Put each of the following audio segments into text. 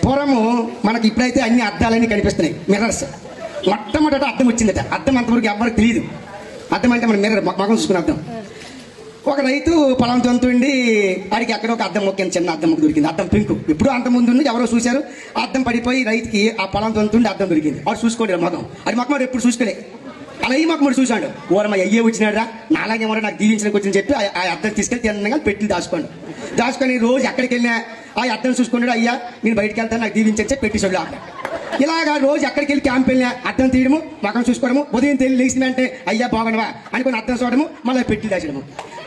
పూర్వము మనకి ఇప్పుడైతే అన్ని అద్దాలన్నీ కనిపిస్తున్నాయి, మిర్రర్స్. మొట్టమొదట అద్దం వచ్చిందట. అద్దం అంతవరకు ఎవరికి తెలియదు. అద్దం అంటే మన మిర్రర్, మగం చూసుకుని అద్దం. ఒక రైతు పొలం తొంతుండి వాడికి అక్కడ ఒక అద్దం మొక్కింది, చిన్న అద్దం మొక్క దొరికింది. అద్దం పింకు. ఎప్పుడు అంత ముందు ఎవరో చూశారు, అద్దం పడిపోయి రైతుకి ఆ పొలం తొంతుండి అద్దం దొరికింది. వాడు చూసుకోలేదు మగం. అది మొక్క ఎప్పుడు చూసుకోలే. అలా ఈ మొక్క చూశాడు. ఓరమ్మ అయ్యే వచ్చినాడు రా, నాలాగే మరో నాకు దీవించడానికి వచ్చని చెప్పి ఆ అద్దం తీసుకెళ్ళి తిన్నగా పెట్టి దాచుకొని రోజు ఎక్కడికి వెళ్ళినా ఆ అద్దం చూసుకున్నాడు. అయ్యా నేను బయటకు వెళ్తాను, నాకు దీవించని పెట్టేసాడు అక్కడ. ఇలాగా రోజు ఎక్కడికి వెళ్ళి క్యాంప్ వెళ్ళినా అద్దం తీయడము, మొఖం చూసుకోవడము, ఉదయం తెలియ లేచిన వెంటనే అయ్యా బాగుండవా అనుకుని అద్దం చూడడము, మళ్ళీ పెట్టి దాచడము.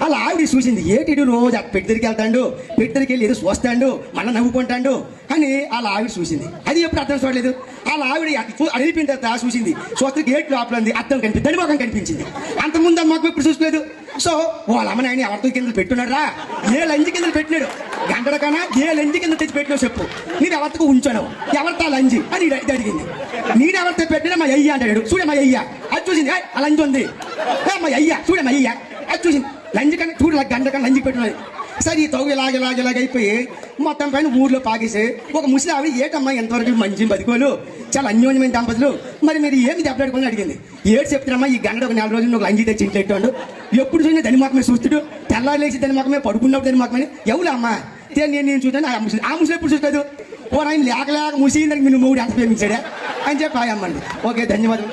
అలా ఆవిడ చూసింది, ఏటిడు రోజు పెట్టి దగ్గరికి వెళ్తాడు, పెట్టి దగ్గరికి వెళ్ళి ఏదో చూస్తాడు, మళ్ళీ నవ్వుకుంటాడు అని అలా ఆవిడ చూసింది. అది ఎప్పుడు అద్దం చూడలేదు. అలా ఆవిడ అయిపోయిన తర్వాత చూసింది, చూస్తే గేట్ లోపల ఉంది, అద్దం కనిపించింది, దాని మొఖం కనిపించింది. అంతకుముందు మాకు ఎప్పుడు చూసుకోలేదు. సో వాళ్ళ అమ్మ నాయన ఎవరితో కింద పెట్టున్నాడు రా, ఏ లంచి కింద పెట్టినాడు, గంటల కన్నా ఏ లంచి కింద తెచ్చి పెట్టినావు చెప్పు, నేను ఎవరితో ఉంచాను, ఎవరితో లంచి అని ఇది అడిగింది. నేను ఎవరితో పెట్టినా మా అయ్య అంటాడు. చూడే మా అయ్య, అది చూసింది, ఆ లంచి ఉంది, మా అయ్య చూడే మా అయ్య, అది చూసింది. లంచి కన్నా చూడు, గంట కన్నా లంచి పెట్టినది. సరే ఈ తగు ఇలాగైపోయి మొత్తం పైన ఊర్లో పాకేసి ఒక ముసలి ఆవిడ, ఏటమ్మా ఎంతవరకు మంచి బతికోలు, చాలా అన్యోన్యమైన దంపతులు, మరి మీరు ఏమి దెబ్బలాడుకోని అడిగింది. ఏడు చెప్తారమ్మా, ఈ గంట ఒక 4 రోజులు ఒక లంచి తెచ్చి ఇంట్లో పెట్టాడు, ఎప్పుడు చూసినా దాని మొక్కమే చూస్తుడు, తెల్లారు లేచి దాని మొక్కమే, పడుకున్నప్పుడు దాని మొక్కమే, ఎవరు అమ్మా నేను చూసాను. ఆ ముసలి ఎప్పుడు చూసుకోదు. ఆయన లేక ముసి మీరు మూడు ఎంత ప్రేమించాడా అని చెప్పి అమ్మండి. ఓకే, ధన్యవాదాలు.